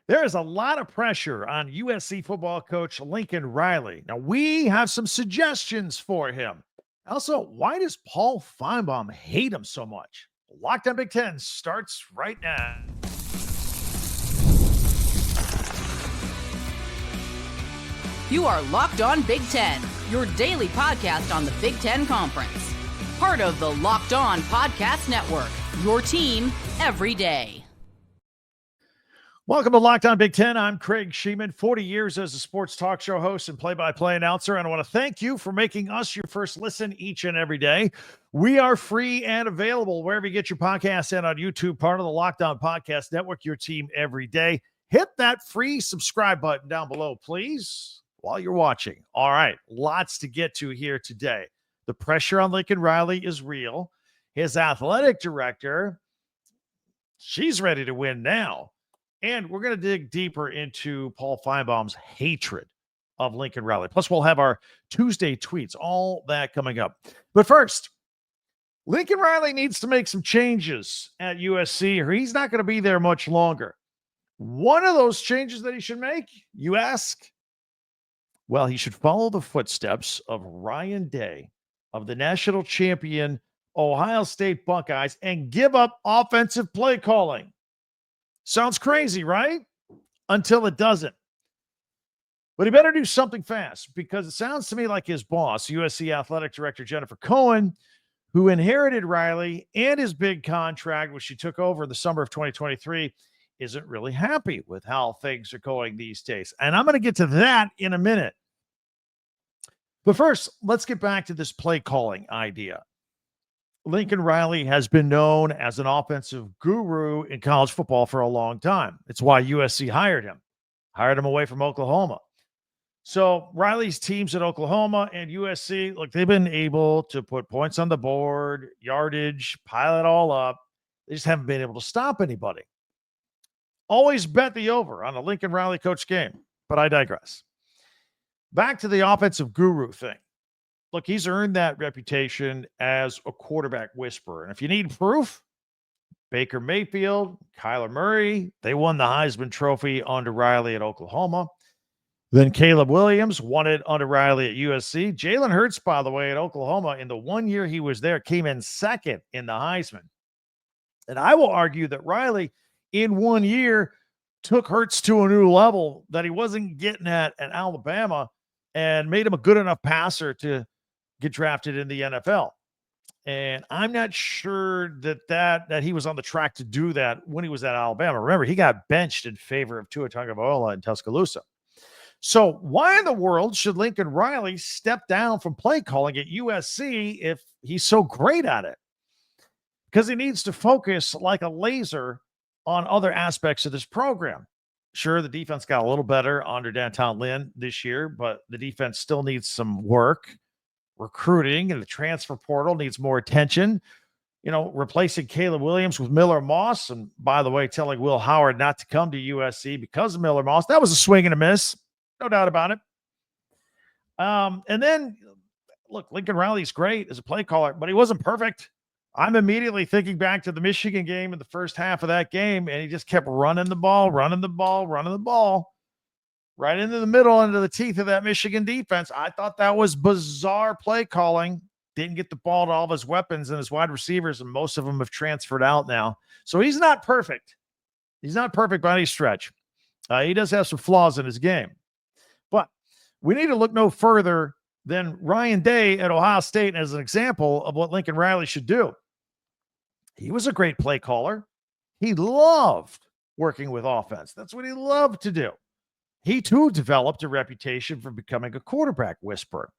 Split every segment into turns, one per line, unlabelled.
There is a lot of pressure on USC football coach Lincoln Riley. Now, we have some suggestions for him. Also, why does Paul Finebaum hate him so much? Locked on Big Ten starts right now.
You are Locked On Big Ten, your daily podcast on the Big Ten Conference. Part of the Locked On Podcast Network, your team every day.
Welcome to Locked On Big Ten. I'm Craig Sheeman, 40 years as a sports talk show host and play-by-play announcer. And I want to thank you for making us your first listen each and every day. We are free and available wherever you get your podcasts and on YouTube, part of the Locked On Podcast Network, your team every day. Hit that free subscribe button down below, please, while you're watching. All right, lots to get to here today. The pressure on Lincoln Riley is real. His athletic director, she's ready to win now. And we're going to dig deeper into Paul Finebaum's hatred of Lincoln Riley. Plus, we'll have our Tuesday tweets, all that coming up. But first, Lincoln Riley needs to make some changes at USC, or he's not going to be there much longer. One of those changes that he should make, you ask? Well, he should follow the footsteps of Ryan Day of the national champion Ohio State Buckeyes and give up offensive play calling. Sounds crazy, right? Until it doesn't. But he better do something fast, because it sounds to me like his boss, USC Athletic Director Jennifer Cohen, who inherited Riley and his big contract, which she took over in the summer of 2023, isn't really happy with how things are going these days. And I'm going to get to that in a minute. But first, let's get back to this play calling idea. Lincoln Riley has been known as an offensive guru in college football for a long time. It's why USC hired him away from Oklahoma. So Riley's teams at Oklahoma and USC, look, they've been able to put points on the board, yardage, pile it all up. They just haven't been able to stop anybody. Always bet the over on a Lincoln Riley coach game, but I digress. Back to the offensive guru thing. Look, he's earned that reputation as a quarterback whisperer. And if you need proof, Baker Mayfield, Kyler Murray, they won the Heisman Trophy under Riley at Oklahoma. Then Caleb Williams won it under Riley at USC. Jalen Hurts, by the way, at Oklahoma, in the 1 year he was there, came in second in the Heisman. And I will argue that Riley, in 1 year, took Hurts to a new level that he wasn't getting at Alabama and made him a good enough passer to get drafted in the NFL. And I'm not sure that he was on the track to do that when he was at Alabama. Remember, he got benched in favor of Tua Tagovailoa in Tuscaloosa. So why in the world should Lincoln Riley step down from play calling at USC if he's so great at it? Because he needs to focus like a laser on other aspects of this program. Sure, the defense got a little better under Downtown Lynn this year, but the defense still needs some work. Recruiting and the transfer portal needs more attention. You know, replacing Caleb Williams with Miller Moss. And by the way, telling Will Howard not to come to USC because of Miller Moss. That was a swing and a miss. No doubt about it. And then, look, Lincoln Riley's great as a play caller, but he wasn't perfect. I'm immediately thinking back to the Michigan game in the first half of that game, and he just kept running the ball right into the middle, into the teeth of that Michigan defense. I thought that was bizarre play calling. Didn't get the ball to all of his weapons and his wide receivers, and most of them have transferred out now. So he's not perfect. He's not perfect by any stretch. He does have some flaws in his game. But we need to look no further than Ryan Day at Ohio State as an example of what Lincoln Riley should do. He was a great play caller. He loved working with offense. That's what he loved to do. He, too, developed a reputation for becoming a quarterback whisperer.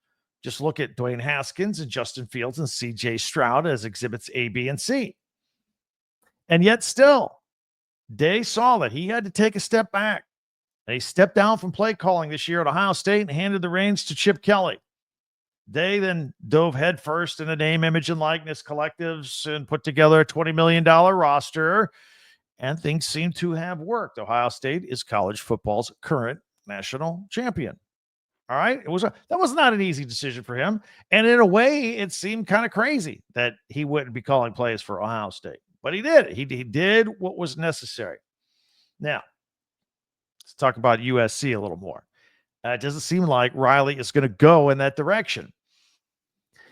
Just look at Dwayne Haskins and Justin Fields and C.J. Stroud as exhibits A, B, and C. And yet still, Day saw that he had to take a step back. And he stepped down from play calling this year at Ohio State and handed the reins to Chip Kelly. Day then dove headfirst into name, image, and likeness collectives and put together a $20 million roster. And things seem to have worked. Ohio State is college football's current national champion. All right. That was not an easy decision for him. And in a way, it seemed kind of crazy that he wouldn't be calling plays for Ohio State. But he did. He did what was necessary. Now, Let's talk about USC a little more. It doesn't seem like Riley is going to go in that direction.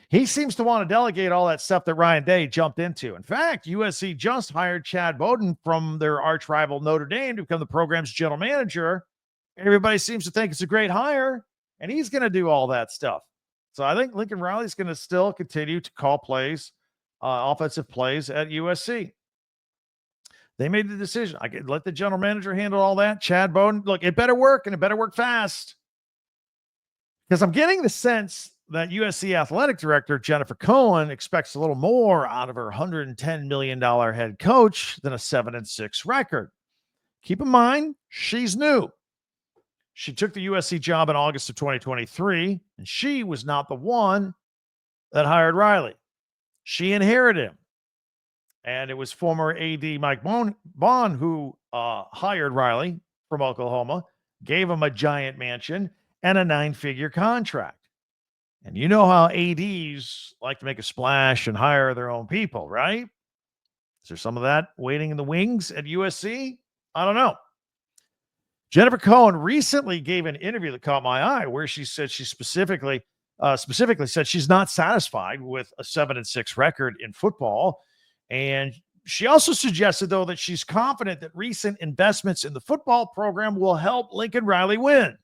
He seems to want to delegate all that stuff that Ryan Day jumped into. In fact, USC just hired Chad Bowden from their arch rival Notre Dame to become the program's general manager. Everybody seems to think it's a great hire, and he's going to do all that stuff. So I think Lincoln Riley's going to still continue to call plays, offensive plays at USC. They made the decision. I could let the general manager handle all that. Chad Bowden, look, it better work, and it better work fast. Because I'm getting the sense that USC athletic director Jennifer Cohen expects a little more out of her $110 million head coach than a 7-6 record. Keep in mind, she's new. She took the USC job in August of 2023, and she was not the one that hired Riley. She inherited him. And it was former AD Mike Bond who hired Riley from Oklahoma, gave him a giant mansion and a 9-figure contract. And you know how ADs like to make a splash and hire their own people, right? Is there some of that waiting in the wings at USC? I don't know. Jennifer Cohen recently gave an interview that caught my eye where she said she specifically said she's not satisfied with a 7-6 record in football. And she also suggested, though, that she's confident that recent investments in the football program will help Lincoln Riley win.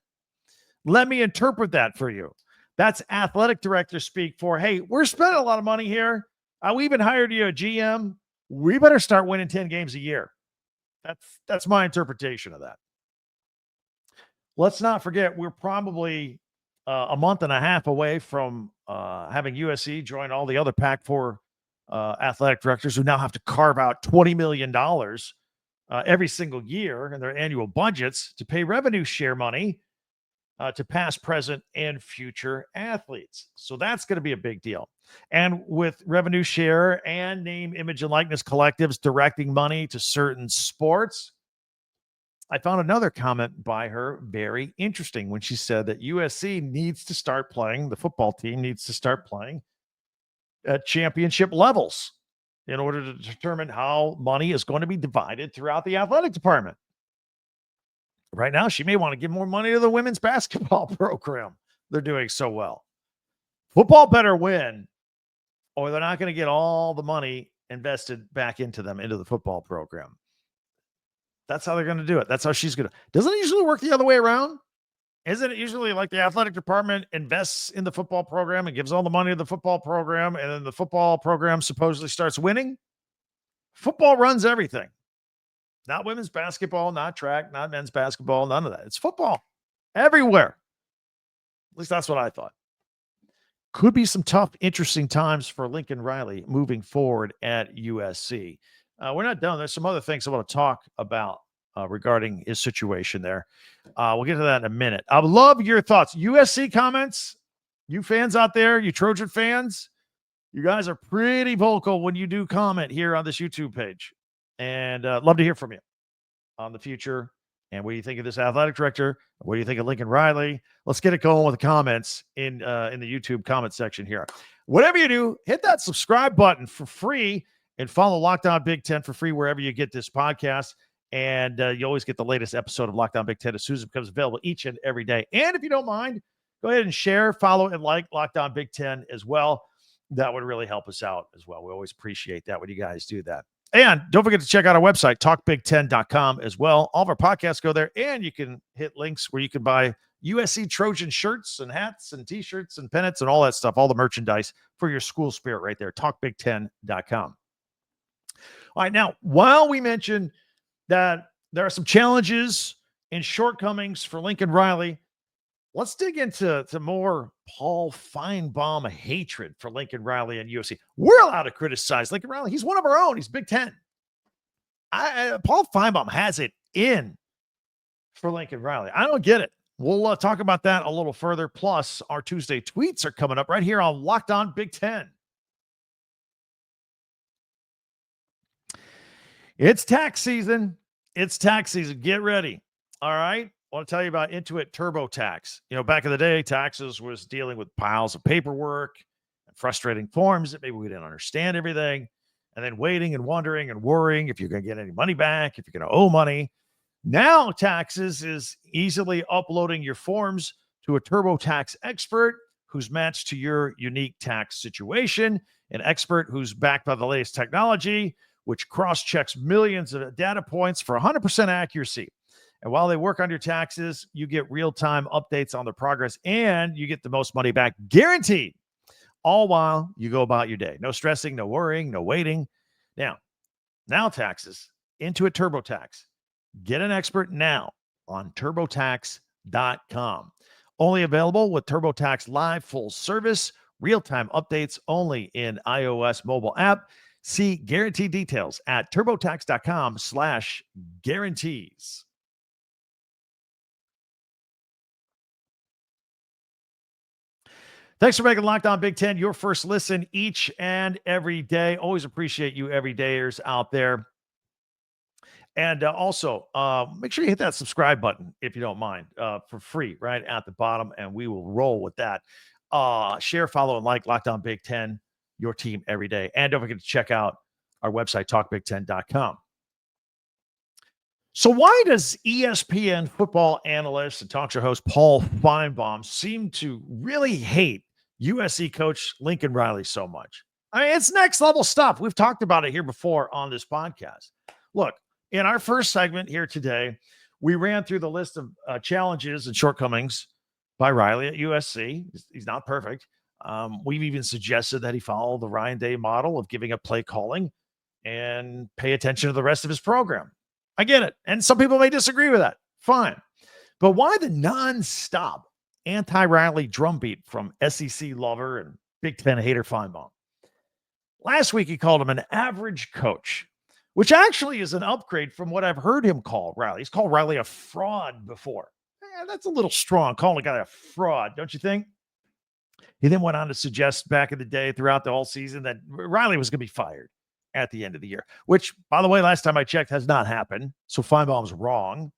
Let me interpret that for you. That's athletic director speak for, hey, we're spending a lot of money here. We even hired you a GM. We better start winning 10 games a year. That's my interpretation of that. Let's not forget, we're probably a month and a half away from having USC join all the other Pac-4 athletic directors who now have to carve out $20 million every single year in their annual budgets to pay revenue share money to past, present, and future athletes. So that's going to be a big deal. And with revenue share and name, image, and likeness collectives directing money to certain sports, I found another comment by her very interesting when she said that USC needs to start playing, the football team needs to start playing at championship levels in order to determine how money is going to be divided throughout the athletic department. Right now, she may want to give more money to the women's basketball program. They're doing so well. Football better win, or they're not going to get all the money invested back into them, into the football program. That's how they're going to do it. That's how she's going to. Doesn't it usually work the other way around? Isn't it usually like the athletic department invests in the football program and gives all the money to the football program, and then the football program supposedly starts winning? Football runs everything. Not women's basketball, not track, not men's basketball, none of that. It's football everywhere. At least that's what I thought. Could be some tough, interesting times for Lincoln Riley moving forward at USC. We're not done. There's some other things I want to talk about regarding his situation there. We'll get to that in a minute. I would love your thoughts. USC comments, you fans out there, you Trojan fans, you guys are pretty vocal when you do comment here on this YouTube page. And love to hear from you on the future. And what do you think of this athletic director? What do you think of Lincoln Riley? Let's get it going with the comments in the YouTube comment section here. Whatever you do, hit that subscribe button for free and follow Locked On Big Ten for free wherever you get this podcast. And you always get the latest episode of Locked On Big Ten as soon as it becomes available each and every day. And if you don't mind, go ahead and share, follow, and like Locked On Big Ten as well. That would really help us out as well. We always appreciate that when you guys do that. And don't forget to check out our website, talkbig10.com as well. All of our podcasts go there, and you can hit links where you can buy USC Trojan shirts and hats and T-shirts and pennants and all that stuff, all the merchandise for your school spirit right there, talkbig10.com. All right, now, while we mentioned that there are some challenges and shortcomings for Lincoln Riley, let's dig into more Paul Finebaum hatred for Lincoln Riley and USC. We're allowed to criticize Lincoln Riley. He's one of our own. He's Big Ten. Paul Finebaum has it in for Lincoln Riley. I don't get it. We'll talk about that a little further. Plus, our Tuesday tweets are coming up right here on Locked On Big Ten. It's tax season. It's tax season. Get ready. All right. I want to tell you about Intuit TurboTax. You know, back in the day, taxes was dealing with piles of paperwork and frustrating forms that maybe we didn't understand everything, and then waiting and wondering and worrying if you're going to get any money back, if you're going to owe money. Now Taxes is easily uploading your forms to a TurboTax expert who's matched to your unique tax situation, an expert who's backed by the latest technology, which cross-checks millions of data points for 100% accuracy. And while they work on your taxes, you get real-time updates on their progress, and you get the most money back guaranteed, all while you go about your day. No stressing, no worrying, no waiting. Now Taxes, Intuit TurboTax. Get an expert now on TurboTax.com. Only available with TurboTax Live full service, real-time updates only in iOS mobile app. See guarantee details at TurboTax.com/guarantees. Thanks for making Locked On Big Ten your first listen each and every day. Always appreciate you everydayers out there. And also, make sure you hit that subscribe button if you don't mind, for free, right at the bottom, and we will roll with that. Share, follow, and like Locked On Big Ten, your team every day. And don't forget to check out our website, talkbig10.com. So why does ESPN football analyst and talk show host Paul Finebaum seem to really hate USC coach Lincoln Riley so much? I mean, it's next level stuff. We've talked about it here before on this podcast. Look, in our first segment here today, we ran through the list of challenges and shortcomings by Riley at USC. He's not perfect. We've even suggested that he follow the Ryan Day model of giving up play calling and pay attention to the rest of his program. I get it. And some people may disagree with that. Fine. But why the nonstop anti-Riley drumbeat from SEC lover and Big Ten hater Finebaum? Last week, he called him an average coach, which actually is an upgrade from what I've heard him call Riley. He's called Riley a fraud before. That's a little strong, calling a guy a fraud, don't you think? He then went on to suggest back in the day, throughout the whole season, that Riley was going to be fired at the end of the year, which, by the way, last time I checked, has not happened. So Finebaum's wrong.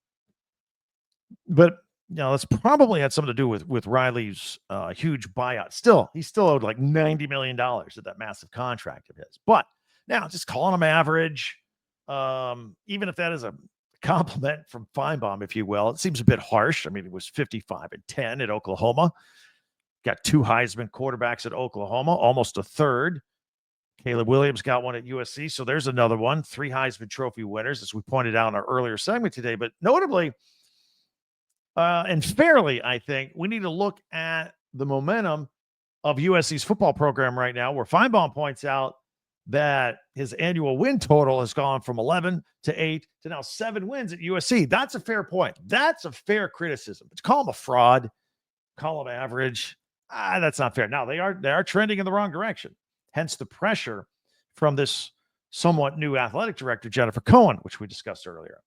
But, that's probably had something to do with Riley's huge buyout. He's still owed like $90 million of that massive contract of his. But now, just calling him average, even if that is a compliment from Finebaum, if you will, it seems a bit harsh. I mean, it was 55-10 at Oklahoma. Got 2 Heisman quarterbacks at Oklahoma, almost a third. Caleb Williams got one at USC, so there's another one. 3 Heisman Trophy winners, as we pointed out in our earlier segment today. But notably, and fairly, I think, we need to look at the momentum of USC's football program right now, where Finebaum points out that his annual win total has gone from 11 to 8 to now 7 wins at USC. That's a fair point. That's a fair criticism. But to call him a fraud, call him average, that's not fair. Now, they are trending in the wrong direction. Hence the pressure from this somewhat new athletic director, Jennifer Cohen, which we discussed earlier.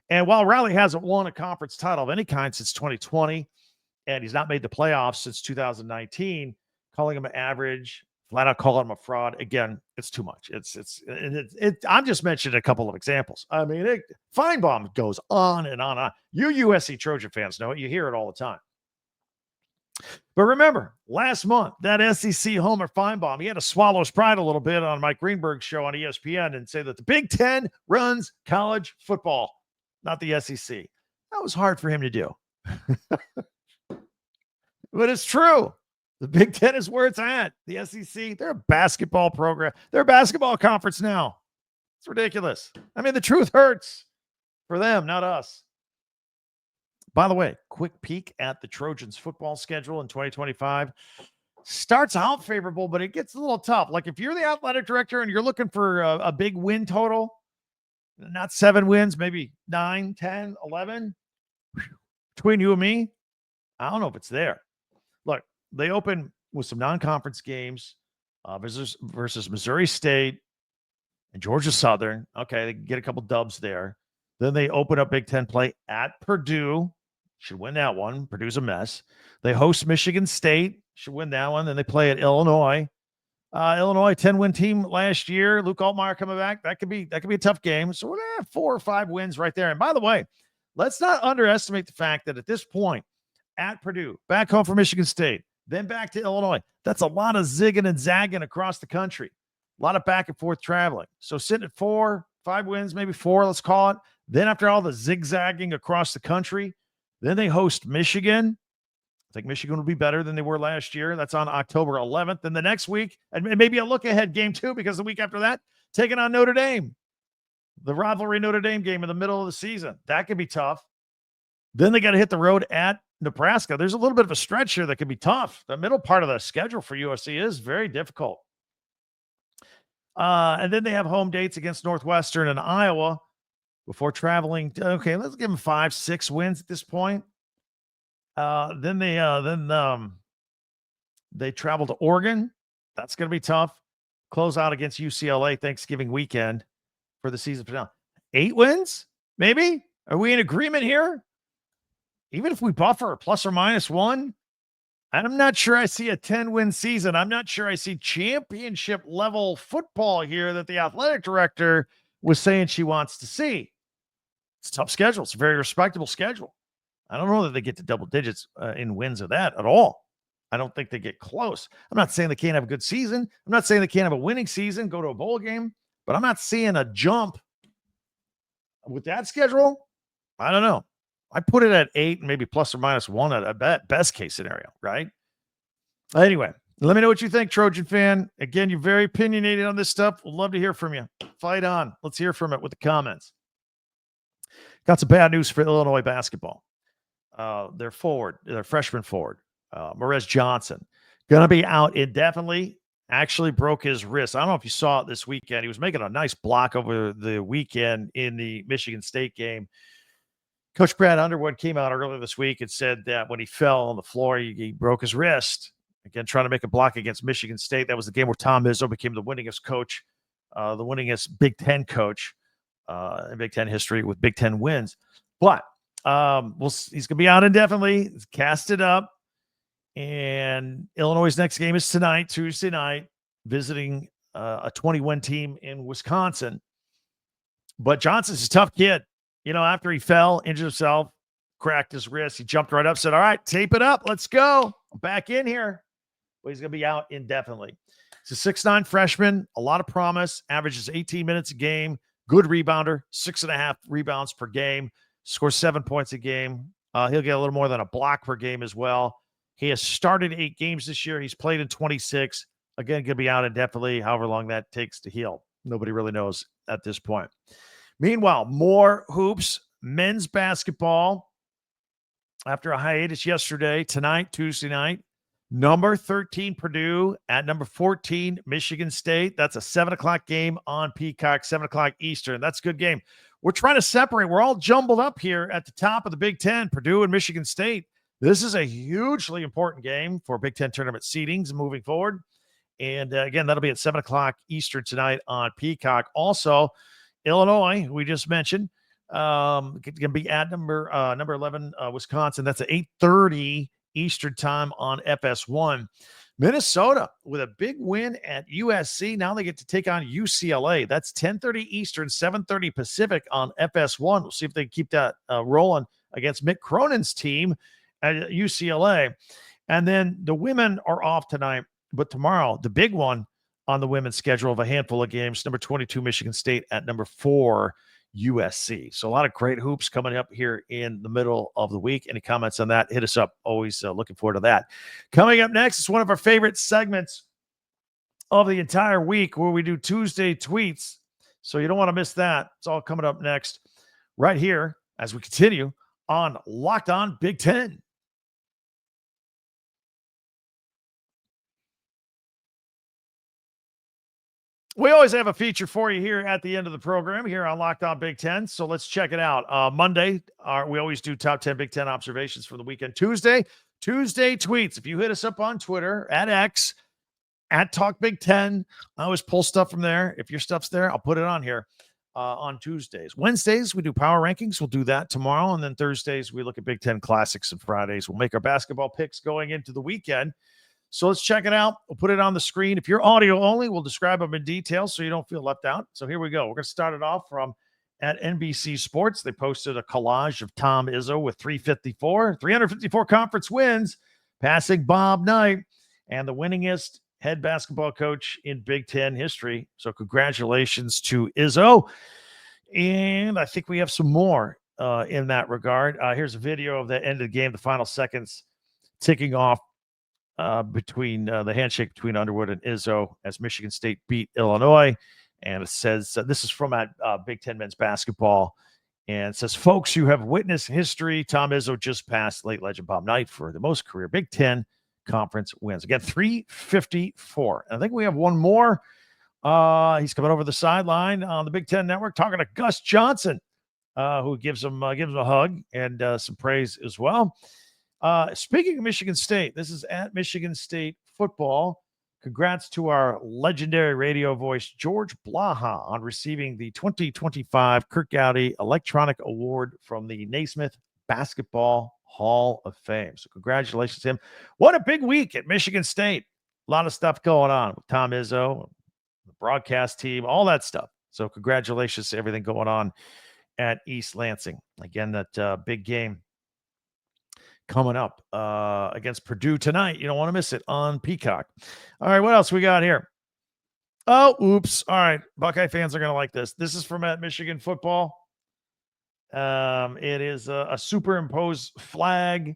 And while Riley hasn't won a conference title of any kind since 2020, and he's not made the playoffs since 2019, calling him an average, flat out calling him a fraud, again, it's too much. I'm just mentioning a couple of examples. I mean, Finebaum goes on and on and on. You USC Trojan fans know it. You hear it all the time. But remember, last month, that SEC homer Finebaum, he had to swallow his pride a little bit on Mike Greenberg's show on ESPN and say that the Big Ten runs college football, not the SEC. That was hard for him to do. But it's true. The Big Ten is where it's at. The SEC, they're a basketball program. They're a basketball conference now. It's ridiculous. I mean, the truth hurts for them, not us. By the way, quick peek at the Trojans football schedule in 2025. Starts out favorable, but it gets a little tough. Like if you're the athletic director and you're looking for a big win total, not 7 wins, maybe 9, 10, 11, between you and me, I don't know if it's there. Look, they open with some non-conference games versus Missouri State and Georgia Southern. Okay, they get a couple dubs there. Then they open up Big Ten play at Purdue. Should win that one. Purdue's a mess. They host Michigan State. Should win that one. Then they play at Illinois. Illinois 10-win team last year. Luke Altmaier coming back. That could be a tough game. So we're gonna have 4 or 5 wins right there. And by the way, let's not underestimate the fact that at this point, at Purdue, back home for Michigan State, then back to Illinois. That's a lot of zigging and zagging across the country. A lot of back and forth traveling. So sitting at 4, 5 wins, maybe 4, let's call it. Then after all the zigzagging across the country, then they host Michigan. I think Michigan will be better than they were last year. That's on October 11th. Then the next week, and maybe a look-ahead game too, because the week after that, taking on Notre Dame. The rivalry Notre Dame game in the middle of the season. That could be tough. Then they got to hit the road at Nebraska. There's a little bit of a stretch here that could be tough. The middle part of the schedule for USC is very difficult. And then they have home dates against Northwestern and Iowa before traveling. Okay, let's give them 5-6 wins at this point. Then they travel to Oregon. That's going to be tough. Close out against UCLA Thanksgiving weekend for the season finale. 8 wins, maybe? Are we in agreement here? Even if we buffer plus or minus 1, I'm not sure I see a 10-win season. I'm not sure I see championship level football here that the athletic director was saying she wants to see. It's a tough schedule. It's a very respectable schedule. I don't know that they get to double digits in wins of that at all. I don't think they get close. I'm not saying they can't have a good season. I'm not saying they can't have a winning season, go to a bowl game, but I'm not seeing a jump with that schedule. I don't know. I put it at 8 and maybe plus or minus 1 at a best case scenario, right? Anyway, let me know what you think, Trojan fan. Again, you're very opinionated on this stuff. We'd love to hear from you. Fight on. Let's hear from it with the comments. Got some bad news for Illinois basketball. Their freshman forward, Morez Johnson, going to be out indefinitely. Actually broke his wrist. I don't know if you saw it this weekend. He was making a nice block over the weekend in the Michigan State game. Coach Brad Underwood came out earlier this week and said that when he fell on the floor, he broke his wrist. Again, trying to make a block against Michigan State. That was the game where Tom Izzo became the winningest coach, the winningest Big Ten coach in Big Ten history with Big Ten wins. But he's going to be out indefinitely. He's casted up. And Illinois' next game is tonight, Tuesday night, visiting a 20-win team in Wisconsin. But Johnson's a tough kid. You know, after he fell, injured himself, cracked his wrist, he jumped right up, said, all right, tape it up. Let's go. I'm back in here. But he's going to be out indefinitely. He's a 6'9" freshman, a lot of promise, averages 18 minutes a game, good rebounder, 6.5 rebounds per game, scores 7 points a game. He'll get a little more than a block per game as well. He has started 8 games this year. He's played in 26. Again, going to be out indefinitely, however long that takes to heal. Nobody really knows at this point. Meanwhile, more hoops, men's basketball. After a hiatus yesterday, tonight, Tuesday night, number 13 Purdue at number 14 Michigan State. That's a 7 o'clock game on Peacock, 7 o'clock Eastern. That's a good game. We're trying to separate. We're all jumbled up here at the top of the Big Ten, Purdue and Michigan State. This is a hugely important game for Big Ten tournament seedings moving forward. And again, that'll be at 7 o'clock Eastern tonight on Peacock. Also, Illinois, who we just mentioned, can be at number 11, Wisconsin. That's at 8:30 Eastern time on FS1. Minnesota with a big win at USC. Now they get to take on UCLA. That's 10:30 Eastern, 7:30 Pacific on FS1. We'll see if they can keep that rolling against Mick Cronin's team at UCLA. And then the women are off tonight, but tomorrow, the big one on the women's schedule of a handful of games, number 22 Michigan State at number 4 USC. So a lot of great hoops coming up here in the middle of the week. Any comments on that? Hit us up. Always looking forward to that. Coming up next is one of our favorite segments of the entire week where we do Tuesday tweets. So you don't want to miss that. It's all coming up next right here as we continue on Locked On Big Ten. We always have a feature for you here at the end of the program here on Locked On Big Ten. So let's check it out. Monday, we always do top 10 Big Ten observations for the weekend. Tuesday tweets. If you hit us up on Twitter at X, at Talk Big Ten, I always pull stuff from there. If your stuff's there, I'll put it on here on Tuesdays. Wednesdays, we do power rankings. We'll do that tomorrow. And then Thursdays, we look at Big Ten classics. And Fridays, we'll make our basketball picks going into the weekend. So let's check it out. We'll put it on the screen. If you're audio only, we'll describe them in detail so you don't feel left out. So here we go. We're going to start it off from at NBC Sports. They posted a collage of Tom Izzo with 354 conference wins, passing Bob Knight and the winningest head basketball coach in Big Ten history. So congratulations to Izzo. And I think we have some more in that regard. Here's a video of the end of the game, the final seconds ticking off between the handshake between Underwood and Izzo as Michigan State beat Illinois. And it says, this is from at Big Ten men's basketball. And it says, folks, you have witnessed history. Tom Izzo just passed late legend Bob Knight for the most career Big Ten conference wins. Again, 354. And I think we have one more. He's coming over the sideline on the Big Ten Network talking to Gus Johnson, who gives him a hug and some praise as well. Speaking of Michigan State, this is at Michigan State football. Congrats to our legendary radio voice, George Blaha, on receiving the 2025 Kirk Gowdy Electronic Award from the Naismith Basketball Hall of Fame. So congratulations to him. What a big week at Michigan State. A lot of stuff going on with Tom Izzo, the broadcast team, all that stuff. So congratulations to everything going on at East Lansing. Again, that big game coming up against Purdue tonight. You don't want to miss it on Peacock. All right, what else we got here? Oh, oops. All right, Buckeye fans are going to like this. This is from at Michigan football. It is a superimposed flag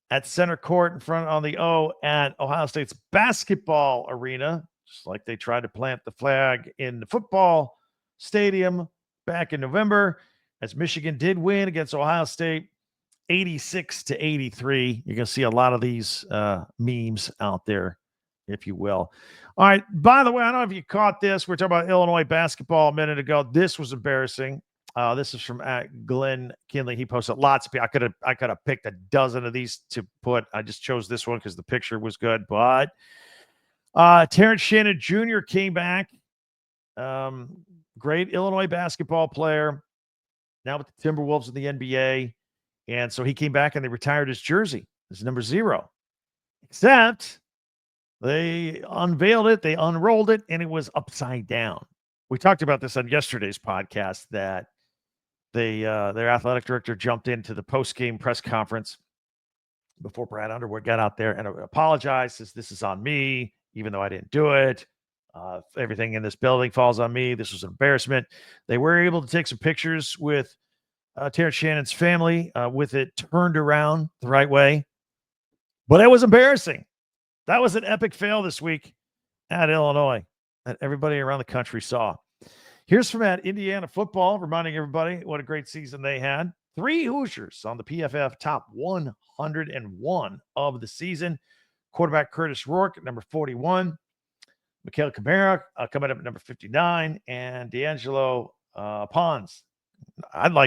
at center court in front on the O at Ohio State's basketball arena, just like they tried to plant the flag in the football stadium back in November, as Michigan did win against Ohio State 86-83. You're going to see a lot of these memes out there, if you will. All right. By the way, I don't know if you caught this. We were talking about Illinois basketball a minute ago. This was embarrassing. This is from Glenn Kinley. He posted lots of people. I could have picked a dozen of these to put. I just chose this one because the picture was good. But Terrence Shannon Jr. came back. Great Illinois basketball player. Now with the Timberwolves in the NBA. And so he came back and they retired his jersey. It's number 0. Except they unveiled it, they unrolled it, and it was upside down. We talked about this on yesterday's podcast that their athletic director jumped into the post-game press conference before Brad Underwood got out there and apologized, says, this is on me, even though I didn't do it. Everything in this building falls on me. This was an embarrassment. They were able to take some pictures with Terrence Shannon's family with it turned around the right way. But it was embarrassing. That was an epic fail this week at Illinois that everybody around the country saw. Here's from at Indiana football, reminding everybody what a great season they had. 3 Hoosiers on the PFF top 101 of the season. Quarterback Curtis Rourke at number 41. Mikhail Kamara coming up at number 59. And D'Angelo Pons.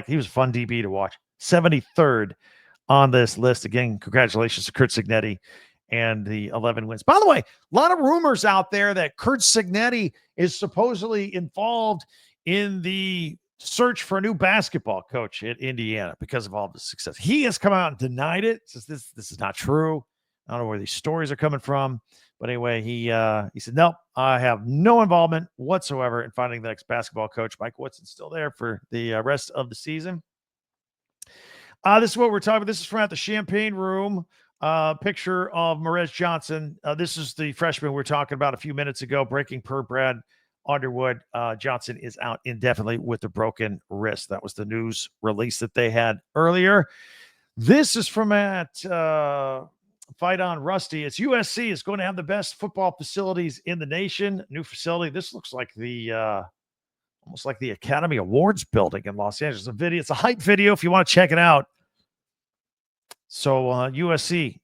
He was a fun DB to watch. 73rd on this list. Again, congratulations to Kurt Cignetti and the 11 wins. By the way, a lot of rumors out there that Kurt Cignetti is supposedly involved in the search for a new basketball coach at Indiana because of all the success. He has come out and denied it. Says this is not true. I don't know where these stories are coming from. But anyway, he said, nope, I have no involvement whatsoever in finding the next basketball coach. Mike Woodson's still there for the rest of the season. This is what we're talking about. This is from at the Champagne Room. Picture of Marez Johnson. This is the freshman we were talking about a few minutes ago, breaking per Brad Underwood. Johnson is out indefinitely with a broken wrist. That was the news release that they had earlier. This is from at Fight on Rusty. It's USC is going to have the best football facilities in the nation. New facility. This looks like the almost like the Academy Awards building in Los Angeles. It's a hype video if you want to check it out. So USC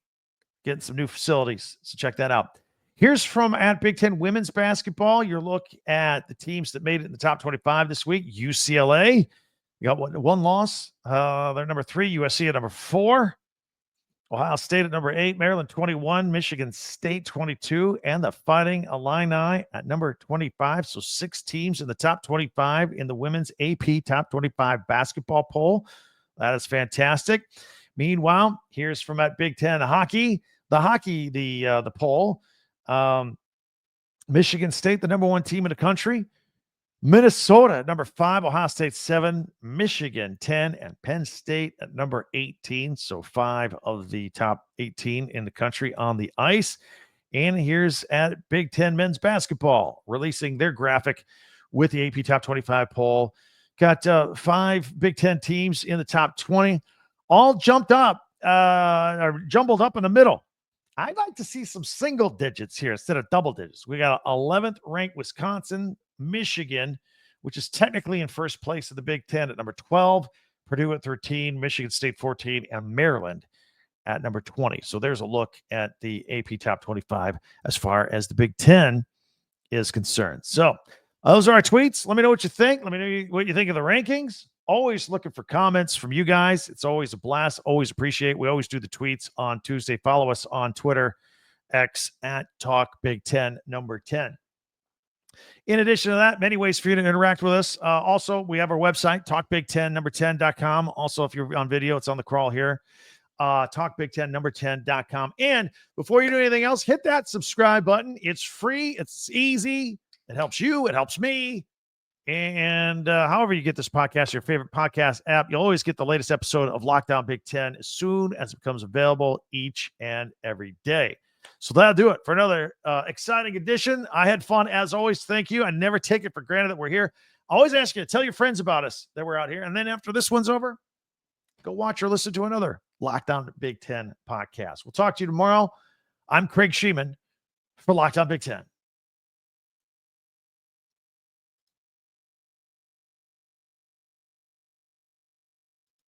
getting some new facilities. So check that out. Here's from at Big Ten women's basketball. Your look at the teams that made it in the top 25 this week. UCLA, you got one loss. They're number 3. USC at number 4. Ohio State at number 8, Maryland 21, Michigan State 22, and the Fighting Illini at number 25. So 6 teams in the top 25 in the women's AP top 25 basketball poll. That is fantastic. Meanwhile, here's from at Big Ten hockey. The poll. Michigan State, the number 1 team in the country. Minnesota at number 5, Ohio State 7, Michigan 10, and Penn State at number 18. So 5 of the top 18 in the country on the ice. And here's at Big Ten men's basketball, releasing their graphic with the AP Top 25 poll. Got 5 Big Ten teams in the top 20, all jumped up or jumbled up in the middle. I'd like to see some single digits here instead of double digits. We got 11th ranked Wisconsin, Michigan, which is technically in first place of the Big Ten at number 12, Purdue at 13, Michigan State 14, and Maryland at number 20. So there's a look at the AP Top 25 as far as the Big Ten is concerned. So those are our tweets. Let me know what you think. Let me know what you think of the rankings. Always looking for comments from you guys. It's always a blast. Always appreciate. We always do the tweets on Tuesday. Follow us on Twitter, X at Talk Big Ten number 10. In addition to that, many ways for you to interact with us. Also, we have our website, talkbig10number10.com. Also, if you're on video, it's on the crawl here. Talkbig10number10.com. And before you do anything else, hit that subscribe button. It's free. It's easy. It helps you. It helps me. And however you get this podcast, your favorite podcast app, you'll always get the latest episode of Lockdown Big Ten as soon as it becomes available each and every day. So that'll do it for another exciting edition. I had fun as always. Thank you. I never take it for granted that we're here. I always ask you to tell your friends about us that we're out here. And then after this one's over, go watch or listen to another Lockdown Big Ten podcast. We'll talk to you tomorrow. I'm Craig Sheeman for Lockdown Big Ten.